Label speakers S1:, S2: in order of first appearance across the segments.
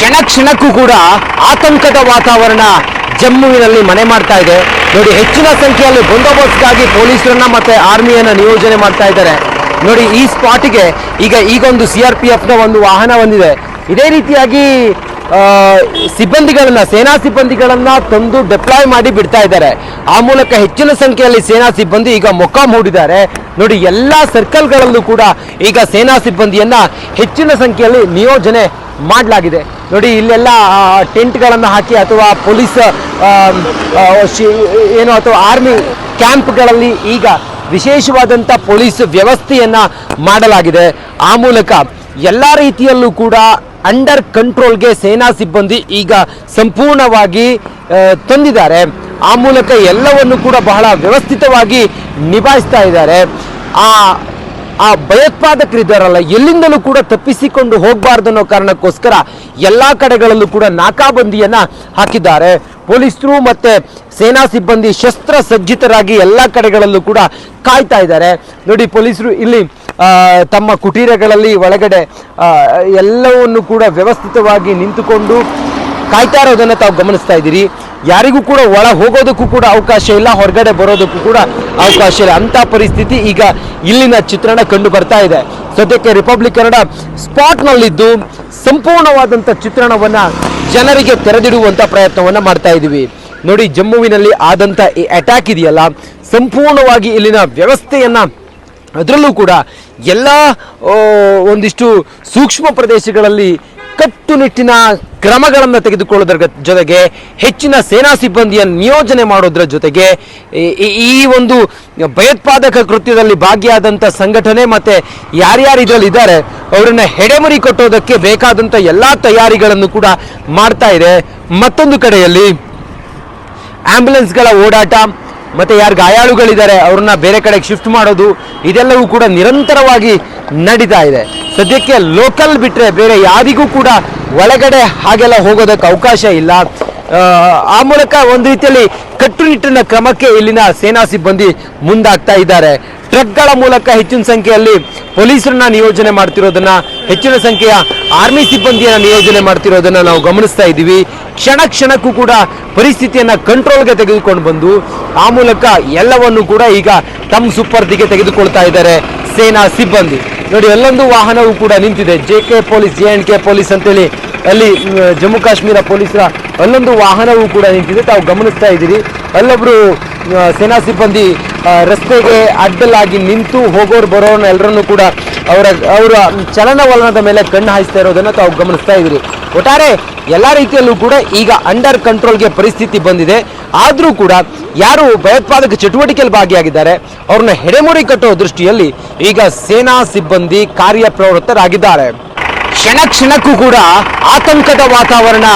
S1: ಕ್ಷಣಕ್ಕೂ ಕೂಡ ಆತಂಕದ ವಾತಾವರಣ ಜಮ್ಮುವಿನಲ್ಲಿ ಮನೆ ಮಾಡ್ತಾ ಇದೆ. ನೋಡಿ, ಹೆಚ್ಚಿನ ಸಂಖ್ಯೆಯಲ್ಲಿ ಬಂದೋಬಸ್ತ್ಗಾಗಿ ಪೊಲೀಸರನ್ನ ಮತ್ತೆ ಆರ್ಮಿಯನ್ನ ನಿಯೋಜನೆ ಮಾಡ್ತಾ ಇದ್ದಾರೆ. ನೋಡಿ, ಈ ಸ್ಪಾಟ್ಗೆ ಈಗೊಂದು CRPFನ ಒಂದು ವಾಹನ ಬಂದಿದೆ. ಇದೇ ರೀತಿಯಾಗಿ ಸಿಬ್ಬಂದಿಗಳನ್ನ, ಸೇನಾ ಸಿಬ್ಬಂದಿಗಳನ್ನ ತಂದು ಡೆಪ್ಲಾಯ್ ಮಾಡಿ ಬಿಡ್ತಾ ಇದ್ದಾರೆ. ಆ ಮೂಲಕ ಹೆಚ್ಚಿನ ಸಂಖ್ಯೆಯಲ್ಲಿ ಸೇನಾ ಸಿಬ್ಬಂದಿ ಈಗ ಮೊಕ್ಕಾಂ ಹೂಡಿದ್ದಾರೆ. ನೋಡಿ, ಎಲ್ಲ ಸರ್ಕಲ್ಗಳಲ್ಲೂ ಕೂಡ ಈಗ ಸೇನಾ ಸಿಬ್ಬಂದಿಯನ್ನ ಹೆಚ್ಚಿನ ಸಂಖ್ಯೆಯಲ್ಲಿ ನಿಯೋಜನೆ ಮಾಡಲಾಗಿದೆ. ನೋಡಿ, ಇಲ್ಲೆಲ್ಲ ಟೆಂಟ್ಗಳನ್ನು ಹಾಕಿ ಅಥವಾ ಪೊಲೀಸ್ ಅಥವಾ ಆರ್ಮಿ ಕ್ಯಾಂಪ್ಗಳಲ್ಲಿ ಈಗ ವಿಶೇಷವಾದಂಥ ಪೊಲೀಸ್ ವ್ಯವಸ್ಥೆಯನ್ನ ಮಾಡಲಾಗಿದೆ. ಆ ಮೂಲಕ ಎಲ್ಲ ರೀತಿಯಲ್ಲೂ ಕೂಡ ಅಂಡರ್ ಕಂಟ್ರೋಲ್ಗೆ ಸೇನಾ ಸಿಬ್ಬಂದಿ ಈಗ ಸಂಪೂರ್ಣವಾಗಿ ತಂದಿದ್ದಾರೆ. ಆ ಮೂಲಕ ಎಲ್ಲವನ್ನು ಕೂಡ ಬಹಳ ವ್ಯವಸ್ಥಿತವಾಗಿ ನಿಭಾಯಿಸ್ತಾ ಇದ್ದಾರೆ. ಆ ಭಯೋತ್ಪಾದಕರಿದ್ದಾರಲ್ಲ, ಎಲ್ಲಿಂದಲೂ ಕೂಡ ತಪ್ಪಿಸಿಕೊಂಡು ಹೋಗಬಾರ್ದು ಅನ್ನೋ ಕಾರಣಕ್ಕೋಸ್ಕರ ಎಲ್ಲ ಕಡೆಗಳಲ್ಲೂ ಕೂಡ ನಾಕಾಬಂದಿಯನ್ನ ಹಾಕಿದ್ದಾರೆ. ಪೊಲೀಸರು ಮತ್ತೆ ಸೇನಾ ಸಿಬ್ಬಂದಿ ಶಸ್ತ್ರ ಸಜ್ಜಿತರಾಗಿ ಎಲ್ಲ ಕಡೆಗಳಲ್ಲೂ ಕೂಡ ಕಾಯ್ತಾ ಇದ್ದಾರೆ. ನೋಡಿ, ಪೊಲೀಸರು ಇಲ್ಲಿ ತಮ್ಮ ಕುಟೀರಗಳಲ್ಲಿ ಒಳಗಡೆ ಎಲ್ಲವನ್ನು ಕೂಡ ವ್ಯವಸ್ಥಿತವಾಗಿ ನಿಂತುಕೊಂಡು ಕಾಯ್ತಾ ಇರೋದನ್ನು ತಾವು ಗಮನಿಸ್ತಾ ಇದ್ದೀರಿ. ಯಾರಿಗೂ ಕೂಡ ಒಳ ಹೋಗೋದಕ್ಕೂ ಕೂಡ ಅವಕಾಶ ಇಲ್ಲ, ಹೊರಗಡೆ ಬರೋದಕ್ಕೂ ಕೂಡ ಅವಕಾಶ ಇಲ್ಲ. ಅಂಥ ಪರಿಸ್ಥಿತಿ ಈಗ ಇಲ್ಲಿನ ಚಿತ್ರಣ ಕಂಡು ಬರ್ತಾ ಇದೆ. ಸದ್ಯಕ್ಕೆ ರಿಪಬ್ಲಿಕ್ ಕನ್ನಡ ಸ್ಪಾಟ್ನಲ್ಲಿದ್ದು ಸಂಪೂರ್ಣವಾದಂಥ ಚಿತ್ರಣವನ್ನು ಜನರಿಗೆ ತೆರೆದಿಡುವಂಥ ಪ್ರಯತ್ನವನ್ನು ಮಾಡ್ತಾ ಇದ್ದೀವಿ. ನೋಡಿ, ಜಮ್ಮುವಿನಲ್ಲಿ ಆದಂಥ ಈ ಅಟ್ಯಾಕ್ ಇದೆಯಲ್ಲ, ಸಂಪೂರ್ಣವಾಗಿ ಇಲ್ಲಿನ ವ್ಯವಸ್ಥೆಯನ್ನು, ಅದರಲ್ಲೂ ಕೂಡ ಎಲ್ಲ ಒಂದಿಷ್ಟು ಸೂಕ್ಷ್ಮ ಪ್ರದೇಶಗಳಲ್ಲಿ ಕಟ್ಟುನಿಟ್ಟಿನ ಕ್ರಮಗಳನ್ನು ತೆಗೆದುಕೊಳ್ಳೋದ್ರ ಜೊತೆಗೆ ಹೆಚ್ಚಿನ ಸೇನಾ ಸಿಬ್ಬಂದಿಯನ್ನು ನಿಯೋಜನೆ ಮಾಡೋದ್ರ ಜೊತೆಗೆ ಈ ಒಂದು ಭಯೋತ್ಪಾದಕ ಕೃತ್ಯದಲ್ಲಿ ಭಾಗಿಯಾದಂಥ ಸಂಘಟನೆ ಮತ್ತು ಯಾರ್ಯಾರು ಇದರಲ್ಲಿ ಇದ್ದಾರೆ ಅವರನ್ನು ಹೆಡೆಮುರಿ ಕೊಟ್ಟೋದಕ್ಕೆ ಬೇಕಾದಂಥ ಎಲ್ಲ ತಯಾರಿಗಳನ್ನು ಕೂಡ ಮಾಡ್ತಾ ಇದೆ. ಮತ್ತೊಂದು ಕಡೆಯಲ್ಲಿ ಆಂಬ್ಯುಲೆನ್ಸ್ಗಳ ಓಡಾಟ ಮತ್ತು ಯಾರು ಗಾಯಾಳುಗಳಿದ್ದಾರೆ ಅವ್ರನ್ನ ಬೇರೆ ಕಡೆಗೆ ಶಿಫ್ಟ್ ಮಾಡೋದು, ಇದೆಲ್ಲವೂ ಕೂಡ ನಿರಂತರವಾಗಿ ನಡೀತಾ ಇದೆ. ಸದ್ಯಕ್ಕೆ ಲೋಕಲ್ ಬಿಟ್ಟರೆ ಬೇರೆ ಯಾರಿಗೂ ಕೂಡ ಒಳಗಡೆ ಹಾಗೆಲ್ಲ ಹೋಗೋದಕ್ಕೆ ಅವಕಾಶ ಇಲ್ಲ. ಆ ಮೂಲಕ ಒಂದು ರೀತಿಯಲ್ಲಿ ಕಟ್ಟುನಿಟ್ಟಿನ ಕ್ರಮಕ್ಕೆ ಇಲ್ಲಿನ ಸೇನಾ ಸಿಬ್ಬಂದಿ ಮುಂದಾಗ್ತಾ ಇದ್ದಾರೆ. ಟ್ರಕ್ಗಳ ಮೂಲಕ ಹೆಚ್ಚಿನ ಸಂಖ್ಯೆಯಲ್ಲಿ ಪೊಲೀಸರನ್ನ ನಿಯೋಜನೆ ಮಾಡ್ತಿರೋದನ್ನ, ಹೆಚ್ಚಿನ ಸಂಖ್ಯೆಯ ಆರ್ಮಿ ಸಿಬ್ಬಂದಿಯನ್ನು ನಿಯೋಜನೆ ಮಾಡ್ತಿರೋದನ್ನ ನಾವು ಗಮನಿಸ್ತಾ ಇದ್ದೀವಿ. ಕ್ಷಣಕ್ಕೂ ಕೂಡ ಪರಿಸ್ಥಿತಿಯನ್ನು ಕಂಟ್ರೋಲ್ಗೆ ತೆಗೆದುಕೊಂಡು ಬಂದು ಆ ಮೂಲಕ ಎಲ್ಲವನ್ನು ಕೂಡ ಈಗ ತಮ್ಮ ಸುಪರ್ದಿಗೆ ತೆಗೆದುಕೊಳ್ತಾ ಇದ್ದಾರೆ ಸೇನಾ ಸಿಬ್ಬಂದಿ. ನೋಡಿ, ಅಲ್ಲೊಂದು ವಾಹನವೂ ಕೂಡ ನಿಂತಿದೆ, JK ಪೊಲೀಸ್, JNK ಪೊಲೀಸ್ ಅಂತೇಳಿ, ಅಲ್ಲಿ ಜಮ್ಮು ಕಾಶ್ಮೀರ ಪೊಲೀಸರ ಅಲ್ಲೊಂದು ವಾಹನವೂ ಕೂಡ ನಿಂತಿದೆ, ತಾವು ಗಮನಿಸ್ತಾ ಇದ್ದೀರಿ. ಅಲ್ಲೊಬ್ರು ಸೇನಾ ಸಿಬ್ಬಂದಿ ರಸ್ತೆಗೆ ಅಡ್ಡಲಾಗಿ ನಿಂತು ಹೋಗೋರು ಬರೋರನ್ನ ಎಲ್ಲರನ್ನೂ ಕೂಡ ಅವರ ಚಲನವಲನದ ಮೇಲೆ ಕಣ್ಣು ಹಾಯಿಸ್ತಾ ಇರೋದನ್ನು ತಾವು ಗಮನಿಸ್ತಾ ಇದ್ದೀರಿ. ಒಟ್ಟಾರೆ ಎಲ್ಲ ರೀತಿಯಲ್ಲೂ ಕೂಡ ಈಗ ಅಂಡರ್ ಕಂಟ್ರೋಲ್ಗೆ ಪರಿಸ್ಥಿತಿ ಬಂದಿದೆ. ಆದರೂ ಕೂಡ ಯಾರು ಭಯೋತ್ಪಾದಕ ಚಟುವಟಿಕೆಯಲ್ಲಿ ಭಾಗಿಯಾಗಿದ್ದಾರೆ ಅವ್ರನ್ನ ಹೆಡೆಮುರಿ ಕಟ್ಟುವ ದೃಷ್ಟಿಯಲ್ಲಿ ಈಗ ಸೇನಾ ಸಿಬ್ಬಂದಿ ಕಾರ್ಯಪ್ರವೃತ್ತರಾಗಿದ್ದಾರೆ. ಕ್ಷಣಕ್ಕೂ ಕೂಡ ಆತಂಕದ ವಾತಾವರಣ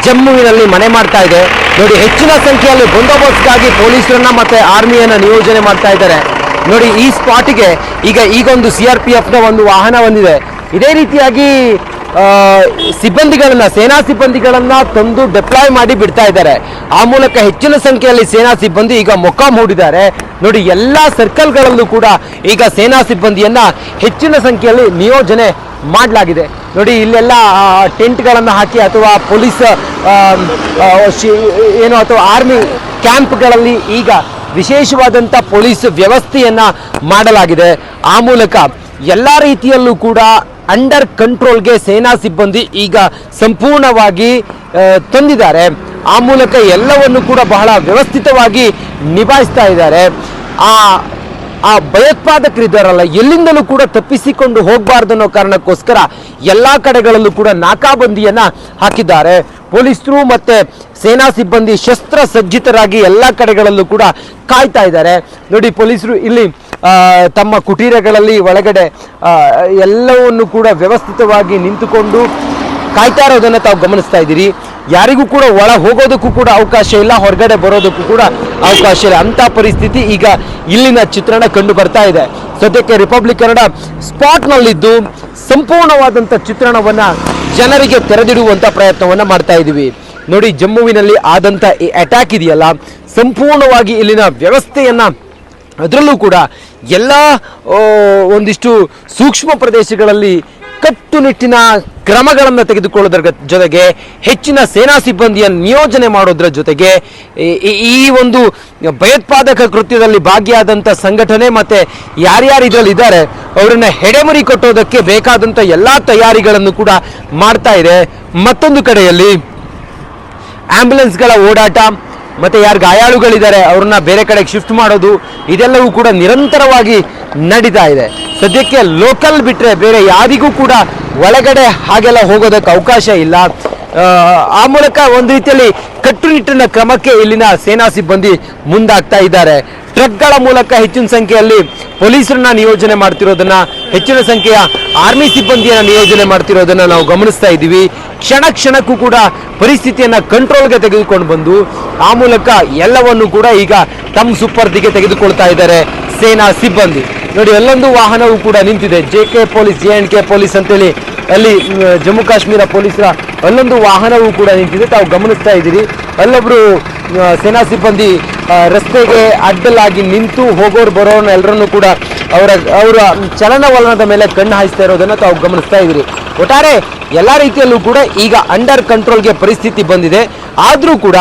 S1: ಜಮ್ಮುವಿನಲ್ಲಿ ಮನೆ ಮಾಡ್ತಾ ಇದೆ. ನೋಡಿ, ಹೆಚ್ಚಿನ ಸಂಖ್ಯೆಯಲ್ಲಿ ಬಂದೋಬಸ್ತ್ಗಾಗಿ ಪೊಲೀಸರನ್ನ ಮತ್ತೆ ಆರ್ಮಿಯನ್ನ ನಿಯೋಜನೆ ಮಾಡ್ತಾ ಇದ್ದಾರೆ. ನೋಡಿ, ಈ ಸ್ಪಾಟ್ಗೆ ಈಗೊಂದು CRPFನ ಒಂದು ವಾಹನ ಬಂದಿದೆ. ಇದೇ ರೀತಿಯಾಗಿ ಸಿಬ್ಬಂದಿಗಳನ್ನ, ಸೇನಾ ಸಿಬ್ಬಂದಿಗಳನ್ನ ತಂದು ಡೆಪ್ಲಾಯ್ ಮಾಡಿ ಬಿಡ್ತಾ ಇದ್ದಾರೆ. ಆ ಮೂಲಕ ಹೆಚ್ಚಿನ ಸಂಖ್ಯೆಯಲ್ಲಿ ಸೇನಾ ಸಿಬ್ಬಂದಿ ಈಗ ಮೊಕ್ಕಾಂ ಹೂಡಿದ್ದಾರೆ. ನೋಡಿ, ಎಲ್ಲ ಸರ್ಕಲ್ಗಳಲ್ಲೂ ಕೂಡ ಈಗ ಸೇನಾ ಸಿಬ್ಬಂದಿಯನ್ನ ಹೆಚ್ಚಿನ ಸಂಖ್ಯೆಯಲ್ಲಿ ನಿಯೋಜನೆ ಮಾಡಲಾಗಿದೆ. ನೋಡಿ, ಇಲ್ಲೆಲ್ಲ ಟೆಂಟ್ಗಳನ್ನು ಹಾಕಿ ಅಥವಾ ಪೊಲೀಸ್ ಅಥವಾ ಆರ್ಮಿ ಕ್ಯಾಂಪ್ಗಳಲ್ಲಿ ಈಗ ವಿಶೇಷವಾದಂಥ ಪೊಲೀಸ್ ವ್ಯವಸ್ಥೆಯನ್ನ ಮಾಡಲಾಗಿದೆ. ಆ ಮೂಲಕ ಎಲ್ಲ ರೀತಿಯಲ್ಲೂ ಕೂಡ ಅಂಡರ್ ಕಂಟ್ರೋಲ್ಗೆ ಸೇನಾ ಸಿಬ್ಬಂದಿ ಈಗ ಸಂಪೂರ್ಣವಾಗಿ ತಂದಿದ್ದಾರೆ. ಆ ಮೂಲಕ ಎಲ್ಲವನ್ನು ಕೂಡ ಬಹಳ ವ್ಯವಸ್ಥಿತವಾಗಿ ನಿಭಾಯಿಸ್ತಾ ಇದ್ದಾರೆ. ಆ ಭಯೋತ್ಪಾದಕರಿದ್ದಾರಲ್ಲ, ಎಲ್ಲಿಂದಲೂ ಕೂಡ ತಪ್ಪಿಸಿಕೊಂಡು ಹೋಗಬಾರ್ದು ಅನ್ನೋ ಕಾರಣಕ್ಕೋಸ್ಕರ ಎಲ್ಲ ಕಡೆಗಳಲ್ಲೂ ಕೂಡ ನಾಕಾಬಂದಿಯನ್ನ ಹಾಕಿದ್ದಾರೆ. ಪೊಲೀಸರು ಮತ್ತೆ ಸೇನಾ ಸಿಬ್ಬಂದಿ ಶಸ್ತ್ರ ಸಜ್ಜಿತರಾಗಿ ಎಲ್ಲ ಕಡೆಗಳಲ್ಲೂ ಕೂಡ ಕಾಯ್ತಾ ಇದ್ದಾರೆ. ನೋಡಿ, ಪೊಲೀಸರು ಇಲ್ಲಿ ತಮ್ಮ ಕುಟೀರಗಳಲ್ಲಿ ಒಳಗಡೆ ಎಲ್ಲವನ್ನು ಕೂಡ ವ್ಯವಸ್ಥಿತವಾಗಿ ನಿಂತುಕೊಂಡು ಕಾಯ್ತಾ ಇರೋದನ್ನು ತಾವು ಗಮನಿಸ್ತಾ ಇದ್ದೀರಿ. ಯಾರಿಗೂ ಕೂಡ ಒಳ ಹೋಗೋದಕ್ಕೂ ಕೂಡ ಅವಕಾಶ ಇಲ್ಲ, ಹೊರಗಡೆ ಬರೋದಕ್ಕೂ ಕೂಡ ಅವಕಾಶ ಇಲ್ಲ. ಅಂಥ ಪರಿಸ್ಥಿತಿ ಈಗ ಇಲ್ಲಿನ ಚಿತ್ರಣ ಕಂಡು ಬರ್ತಾ ಇದೆ. ಸದ್ಯಕ್ಕೆ ರಿಪಬ್ಲಿಕ್ ಕನ್ನಡ ಸ್ಪಾಟ್ನಲ್ಲಿದ್ದು ಸಂಪೂರ್ಣವಾದಂಥ ಚಿತ್ರಣವನ್ನು ಜನರಿಗೆ ತೆರೆದಿಡುವಂಥ ಪ್ರಯತ್ನವನ್ನು ಮಾಡ್ತಾ ಇದ್ದೀವಿ. ನೋಡಿ, ಜಮ್ಮುವಿನಲ್ಲಿ ಆದಂಥ ಈ ಅಟ್ಯಾಕ್ ಇದೆಯಲ್ಲ, ಸಂಪೂರ್ಣವಾಗಿ ಇಲ್ಲಿನ ವ್ಯವಸ್ಥೆಯನ್ನು, ಅದರಲ್ಲೂ ಕೂಡ ಎಲ್ಲ ಒಂದಿಷ್ಟು ಸೂಕ್ಷ್ಮ ಪ್ರದೇಶಗಳಲ್ಲಿ ಕಟ್ಟುನಿಟ್ಟಿನ ಕ್ರಮಗಳನ್ನು ತೆಗೆದುಕೊಳ್ಳೋದ್ರ ಜೊತೆಗೆ ಹೆಚ್ಚಿನ ಸೇನಾ ಸಿಬ್ಬಂದಿಯ ನಿಯೋಜನೆ ಮಾಡೋದ್ರ ಜೊತೆಗೆ ಈ ಒಂದು ಭಯೋತ್ಪಾದಕ ಕೃತ್ಯದಲ್ಲಿ ಭಾಗಿಯಾದಂಥ ಸಂಘಟನೆ ಮತ್ತೆ ಯಾರ್ಯಾರು ಇದರಲ್ಲಿ ಇದ್ದಾರೆ ಅವರನ್ನ ಹೆಡೆಮುರಿ ಕಟ್ಟೋದಕ್ಕೆ ಬೇಕಾದಂಥ ಎಲ್ಲ ತಯಾರಿಗಳನ್ನು ಕೂಡ ಮಾಡ್ತಾ ಇದೆ. ಮತ್ತೊಂದು ಕಡೆಯಲ್ಲಿ ಆಂಬ್ಯುಲೆನ್ಸ್ಗಳ ಓಡಾಟ ಮತ್ತೆ ಯಾರು ಗಾಯಾಳುಗಳಿದ್ದಾರೆ ಅವ್ರನ್ನ ಬೇರೆ ಕಡೆಗೆ ಶಿಫ್ಟ್ ಮಾಡೋದು ಇದೆಲ್ಲವೂ ಕೂಡ ನಿರಂತರವಾಗಿ ನಡೀತಾ ಇದೆ. ಸದ್ಯಕ್ಕೆ ಲೋಕಲ್ ಬಿಟ್ಟರೆ ಬೇರೆ ಯಾರಿಗೂ ಕೂಡ ಒಳಗಡೆ ಹಾಗೆಲ್ಲ ಹೋಗೋದಕ್ಕೆ ಅವಕಾಶ ಇಲ್ಲ. ಆ ಮೂಲಕ ಒಂದು ರೀತಿಯಲ್ಲಿ ಕಟ್ಟುನಿಟ್ಟಿನ ಕ್ರಮಕ್ಕೆ ಇಲ್ಲಿನ ಸೇನಾ ಸಿಬ್ಬಂದಿ ಮುಂದಾಗ್ತಾ ಇದ್ದಾರೆ. ಟ್ರಕ್ಗಳ ಮೂಲಕ ಹೆಚ್ಚಿನ ಸಂಖ್ಯೆಯಲ್ಲಿ ಪೊಲೀಸರನ್ನ ನಿಯೋಜನೆ ಮಾಡ್ತಿರೋದನ್ನ, ಹೆಚ್ಚಿನ ಸಂಖ್ಯೆಯ ಆರ್ಮಿ ಸಿಬ್ಬಂದಿಯನ್ನ ನಿಯೋಜನೆ ಮಾಡ್ತಿರೋದನ್ನ ನಾವು ಗಮನಿಸ್ತಾ ಇದ್ದೀವಿ. ಕ್ಷಣ ಕ್ಷಣಕ್ಕೂ ಕೂಡ ಪರಿಸ್ಥಿತಿಯನ್ನ ಕಂಟ್ರೋಲ್ಗೆ ತೆಗೆದುಕೊಂಡು ಬಂದು ಆ ಮೂಲಕ ಎಲ್ಲವನ್ನು ಕೂಡ ಈಗ ತಮ್ಮ ಸುಪರ್ದಿಗೆ ತೆಗೆದುಕೊಳ್ತಾ ಇದ್ದಾರೆ ಸೇನಾ ಸಿಬ್ಬಂದಿ. ನೋಡಿ, ಅಲ್ಲೊಂದು ವಾಹನವೂ ಕೂಡ ನಿಂತಿದೆ, JK ಪೊಲೀಸ್, JNK ಪೊಲೀಸ್ ಅಂತೇಳಿ ಅಲ್ಲಿ ಜಮ್ಮು ಕಾಶ್ಮೀರ ಪೊಲೀಸರ ಅಲ್ಲೊಂದು ವಾಹನವೂ ಕೂಡ ನಿಂತಿದೆ, ತಾವು ಗಮನಿಸ್ತಾ ಇದ್ದೀರಿ. ಅಲ್ಲೊಬ್ರು ಸೇನಾ ಸಿಬ್ಬಂದಿ ರಸ್ತೆಗೆ ಅಡ್ಡಲಾಗಿ ನಿಂತು ಹೋಗೋರು ಬರೋರನ್ನ ಎಲ್ಲರನ್ನೂ ಕೂಡ ಅವರ ಚಲನವಲನದ ಮೇಲೆ ಕಣ್ಣು ಹಾಯಿಸ್ತಾ ಇರೋದನ್ನು ತಾವು ಗಮನಿಸ್ತಾ ಇದ್ದೀರಿ. ಒಟ್ಟಾರೆ ಎಲ್ಲ ರೀತಿಯಲ್ಲೂ ಕೂಡ ಈಗ ಅಂಡರ್ ಕಂಟ್ರೋಲ್ಗೆ ಪರಿಸ್ಥಿತಿ ಬಂದಿದೆ. ಆದರೂ ಕೂಡ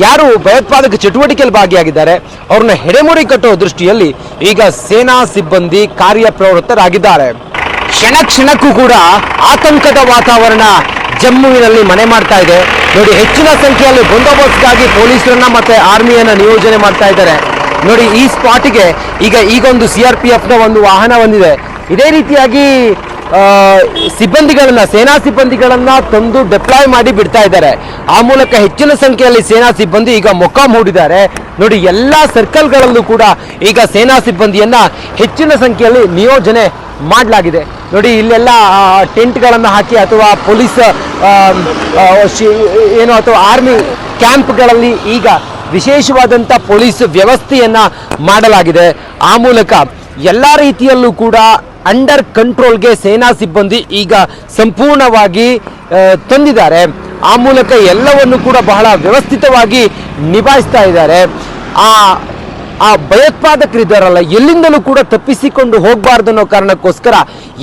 S1: ಯಾರು ಭಯೋತ್ಪಾದಕ ಚಟುವಟಿಕೆಯಲ್ಲಿ ಭಾಗಿಯಾಗಿದ್ದಾರೆ ಅವ್ರನ್ನ ಹೆಡೆಮುರಿ ಕಟ್ಟುವ ದೃಷ್ಟಿಯಲ್ಲಿ ಈಗ ಸೇನಾ ಸಿಬ್ಬಂದಿ ಕಾರ್ಯಪ್ರವೃತ್ತರಾಗಿದ್ದಾರೆ. ಕ್ಷಣ ಕ್ಷಣಕ್ಕೂ ಕೂಡ ಆತಂಕದ ವಾತಾವರಣ ಜಮ್ಮುವಿನಲ್ಲಿ ಮನೆ ಮಾಡ್ತಾ ಇದೆ. ನೋಡಿ, ಹೆಚ್ಚಿನ ಸಂಖ್ಯೆಯಲ್ಲಿ ಬಂದೋಬಸ್ತ್ಗಾಗಿ ಪೊಲೀಸರನ್ನ ಮತ್ತೆ ಆರ್ಮಿಯನ್ನ ನಿಯೋಜನೆ ಮಾಡ್ತಾ ಇದ್ದಾರೆ. ನೋಡಿ, ಈ ಸ್ಪಾಟಿಗೆ ಈಗೊಂದು CRPFನ ಒಂದು ವಾಹನ ಬಂದಿದೆ. ಇದೇ ರೀತಿಯಾಗಿ ಸಿಬ್ಬಂದಿಗಳನ್ನ, ಸೇನಾ ಸಿಬ್ಬಂದಿಗಳನ್ನ ತಂದು ಡೆಪ್ಲಾಯ್ ಮಾಡಿ ಬಿಡ್ತಾ ಇದ್ದಾರೆ. ಆ ಮೂಲಕ ಹೆಚ್ಚಿನ ಸಂಖ್ಯೆಯಲ್ಲಿ ಸೇನಾ ಸಿಬ್ಬಂದಿ ಈಗ ಮೊಕ್ಕಾಂ ಹೂಡಿದ್ದಾರೆ. ನೋಡಿ, ಎಲ್ಲ ಸರ್ಕಲ್ಗಳಲ್ಲೂ ಕೂಡ ಈಗ ಸೇನಾ ಸಿಬ್ಬಂದಿಯನ್ನ ಹೆಚ್ಚಿನ ಸಂಖ್ಯೆಯಲ್ಲಿ ನಿಯೋಜನೆ ಮಾಡಲಾಗಿದೆ. ನೋಡಿ, ಇಲ್ಲೆಲ್ಲ ಟೆಂಟ್ಗಳನ್ನು ಹಾಕಿ ಅಥವಾ ಪೊಲೀಸ್ ಅಥವಾ ಆರ್ಮಿ ಕ್ಯಾಂಪ್ಗಳಲ್ಲಿ ಈಗ ವಿಶೇಷವಾದಂಥ ಪೊಲೀಸ್ ವ್ಯವಸ್ಥೆಯನ್ನ ಮಾಡಲಾಗಿದೆ. ಆ ಮೂಲಕ ಎಲ್ಲ ರೀತಿಯಲ್ಲೂ ಕೂಡ ಅಂಡರ್ ಕಂಟ್ರೋಲ್ಗೆ ಸೇನಾ ಸಿಬ್ಬಂದಿ ಈಗ ಸಂಪೂರ್ಣವಾಗಿ ತಂದಿದ್ದಾರೆ. ಆ ಮೂಲಕ ಎಲ್ಲವನ್ನು ಕೂಡ ಬಹಳ ವ್ಯವಸ್ಥಿತವಾಗಿ ನಿಭಾಯಿಸ್ತಾ ಇದ್ದಾರೆ. ಆ ಭಯೋತ್ಪಾದಕರಿದ್ದಾರಲ್ಲ, ಎಲ್ಲಿಂದಲೂ ಕೂಡ ತಪ್ಪಿಸಿಕೊಂಡು ಹೋಗಬಾರ್ದು ಅನ್ನೋ ಕಾರಣಕ್ಕೋಸ್ಕರ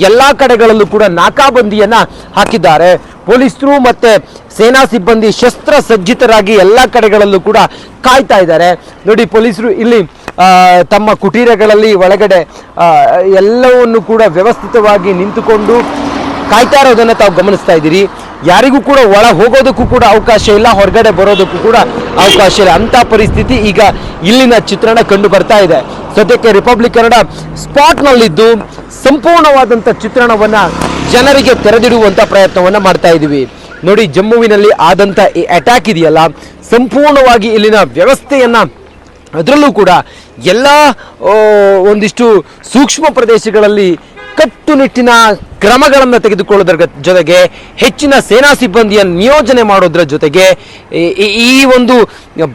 S1: ಎಲ್ಲ ಕಡೆಗಳಲ್ಲೂ ಕೂಡ ನಾಕಾಬಂದಿಯನ್ನ ಹಾಕಿದ್ದಾರೆ. ಪೊಲೀಸರು ಮತ್ತೆ ಸೇನಾ ಸಿಬ್ಬಂದಿ ಶಸ್ತ್ರ ಸಜ್ಜಿತರಾಗಿ ಎಲ್ಲ ಕಡೆಗಳಲ್ಲೂ ಕೂಡ ಕಾಯ್ತಾ ಇದ್ದಾರೆ. ನೋಡಿ, ಪೊಲೀಸರು ಇಲ್ಲಿ ತಮ್ಮ ಕುಟೀರಗಳಲ್ಲಿ ಒಳಗಡೆ ಎಲ್ಲವನ್ನು ಕೂಡ ವ್ಯವಸ್ಥಿತವಾಗಿ ನಿಂತುಕೊಂಡು ಕಾಯ್ತಾ ಇರೋದನ್ನು ತಾವು ಗಮನಿಸ್ತಾ ಇದ್ದೀರಿ. ಯಾರಿಗೂ ಕೂಡ ಒಳ ಹೋಗೋದಕ್ಕೂ ಕೂಡ ಅವಕಾಶ ಇಲ್ಲ, ಹೊರಗಡೆ ಬರೋದಕ್ಕೂ ಕೂಡ ಅವಕಾಶ ಇಲ್ಲ. ಅಂಥ ಪರಿಸ್ಥಿತಿ ಈಗ ಇಲ್ಲಿನ ಚಿತ್ರಣ ಕಂಡು ಬರ್ತಾ ಇದೆ. ಸದ್ಯಕ್ಕೆ ರಿಪಬ್ಲಿಕ್ ಕನ್ನಡ ಸ್ಪಾಟ್ನಲ್ಲಿದ್ದು ಸಂಪೂರ್ಣವಾದಂಥ ಚಿತ್ರಣವನ್ನು ಜನರಿಗೆ ತೆರೆದಿಡುವಂಥ ಪ್ರಯತ್ನವನ್ನು ಮಾಡ್ತಾ ಇದ್ದೀವಿ. ನೋಡಿ, ಜಮ್ಮುವಿನಲ್ಲಿ ಆದಂಥ ಈ ಅಟ್ಯಾಕ್ ಇದೆಯಲ್ಲ, ಸಂಪೂರ್ಣವಾಗಿ ಇಲ್ಲಿನ ವ್ಯವಸ್ಥೆಯನ್ನು, ಅದರಲ್ಲೂ ಕೂಡ ಎಲ್ಲ ಒಂದಿಷ್ಟು ಸೂಕ್ಷ್ಮ ಪ್ರದೇಶಗಳಲ್ಲಿ ಕಟ್ಟುನಿಟ್ಟಿನ ಕ್ರಮಗಳನ್ನು ತೆಗೆದುಕೊಳ್ಳೋದ್ರ ಜೊತೆಗೆ ಹೆಚ್ಚಿನ ಸೇನಾ ಸಿಬ್ಬಂದಿಯ ನಿಯೋಜನೆ ಮಾಡೋದ್ರ ಜೊತೆಗೆ ಈ ಒಂದು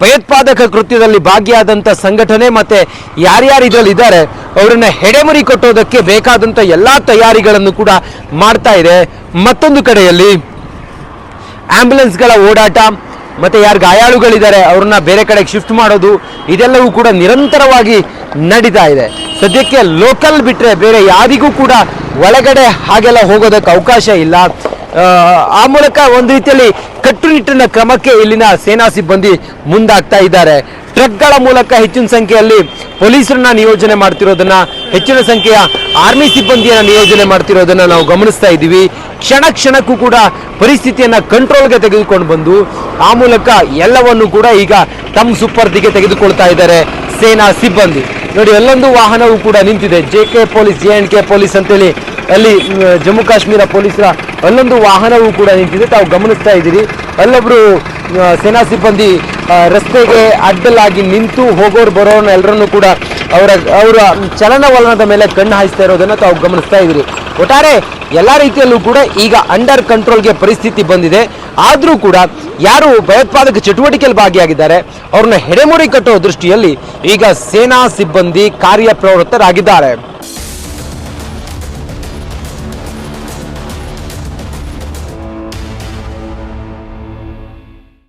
S1: ಭಯೋತ್ಪಾದಕ ಕೃತ್ಯದಲ್ಲಿ ಭಾಗಿಯಾದಂಥ ಸಂಘಟನೆ ಮತ್ತೆ ಯಾರ್ಯಾರು ಇದರಲ್ಲಿ ಇದ್ದಾರೆ ಅವರನ್ನ ಹೆಡೆಮುರಿ ಕಟ್ಟೋದಕ್ಕೆ ಬೇಕಾದಂಥ ಎಲ್ಲ ತಯಾರಿಗಳನ್ನು ಕೂಡ ಮಾಡ್ತಾ ಇದೆ. ಮತ್ತೊಂದು ಕಡೆಯಲ್ಲಿ ಆಂಬ್ಯುಲೆನ್ಸ್ಗಳ ಓಡಾಟ ಮತ್ತೆ ಯಾರು ಗಾಯಾಳುಗಳಿದ್ದಾರೆ ಅವ್ರನ್ನ ಬೇರೆ ಕಡೆಗೆ ಶಿಫ್ಟ್ ಮಾಡೋದು ಇದೆಲ್ಲವೂ ಕೂಡ ನಿರಂತರವಾಗಿ ನಡೀತಾ ಇದೆ. ಸದ್ಯಕ್ಕೆ ಲೋಕಲ್ ಬಿಟ್ಟರೆ ಬೇರೆ ಯಾರಿಗೂ ಕೂಡ ಒಳಗಡೆ ಹಾಗೆಲ್ಲ ಹೋಗೋದಕ್ಕೆ ಅವಕಾಶ ಇಲ್ಲ. ಆ ಮೂಲಕ ಒಂದು ರೀತಿಯಲ್ಲಿ ಕಟ್ಟುನಿಟ್ಟಿನ ಕ್ರಮಕ್ಕೆ ಇಲ್ಲಿನ ಸೇನಾ ಸಿಬ್ಬಂದಿ ಮುಂದಾಗ್ತಾ ಇದ್ದಾರೆ. ಟ್ರಕ್ಗಳ ಮೂಲಕ ಹೆಚ್ಚಿನ ಸಂಖ್ಯೆಯಲ್ಲಿ ಪೊಲೀಸರನ್ನ ನಿಯೋಜನೆ ಮಾಡ್ತಿರೋದನ್ನ, ಹೆಚ್ಚಿನ ಸಂಖ್ಯೆಯ ಆರ್ಮಿ ಸಿಬ್ಬಂದಿಯನ್ನ ನಿಯೋಜನೆ ಮಾಡ್ತಿರೋದನ್ನ ನಾವು ಗಮನಿಸ್ತಾ ಇದ್ದೀವಿ. ಕ್ಷಣ ಕ್ಷಣಕ್ಕೂ ಕೂಡ ಪರಿಸ್ಥಿತಿಯನ್ನ ಕಂಟ್ರೋಲ್ಗೆ ತೆಗೆದುಕೊಂಡು ಬಂದು ಆ ಮೂಲಕ ಎಲ್ಲವನ್ನು ಕೂಡ ಈಗ ತಮ್ಮ ಸುಪರ್ದಿಗೆ ತೆಗೆದುಕೊಳ್ತಾ ಇದ್ದಾರೆ ಸೇನಾ ಸಿಬ್ಬಂದಿ. ನೋಡಿ, ಅಲ್ಲೊಂದು ವಾಹನವೂ ಕೂಡ ನಿಂತಿದೆ, JK ಪೊಲೀಸ್, JNK ಪೊಲೀಸ್ ಅಂತೇಳಿ ಅಲ್ಲಿ ಜಮ್ಮು ಕಾಶ್ಮೀರ ಪೊಲೀಸರ ಅಲ್ಲೊಂದು ವಾಹನವೂ ಕೂಡ ನಿಂತಿದೆ, ತಾವು ಗಮನಿಸ್ತಾ ಇದ್ದೀರಿ. ಅಲ್ಲೊಬ್ರು ಸೇನಾ ಸಿಬ್ಬಂದಿ ರಸ್ತೆಗೆ ಅಡ್ಡಲಾಗಿ ನಿಂತು ಹೋಗೋರು ಬರೋರನ್ನ ಎಲ್ಲರನ್ನೂ ಕೂಡ ಅವರ ಚಲನವಲನದ ಮೇಲೆ ಕಣ್ಣು ಹಾಯಿಸ್ತಾ ಇರೋದನ್ನು ತಾವು ಗಮನಿಸ್ತಾ ಇದ್ದೀರಿ. ಒಟ್ಟಾರೆ ಎಲ್ಲ ರೀತಿಯಲ್ಲೂ ಕೂಡ ಈಗ ಅಂಡರ್ ಕಂಟ್ರೋಲ್ಗೆ ಪರಿಸ್ಥಿತಿ ಬಂದಿದೆ. ಆದರೂ ಕೂಡ ಯಾರು ಭಯೋತ್ಪಾದಕ ಚಟುವಟಿಕೆಯಲ್ಲಿ ಭಾಗಿಯಾಗಿದ್ದಾರೆ ಅವ್ರನ್ನ ಹೆಡೆಮುರಿ ಕಟ್ಟುವ ದೃಷ್ಟಿಯಲ್ಲಿ ಈಗ ಸೇನಾ ಸಿಬ್ಬಂದಿ ಕಾರ್ಯಪ್ರವೃತ್ತರಾಗಿದ್ದಾರೆ.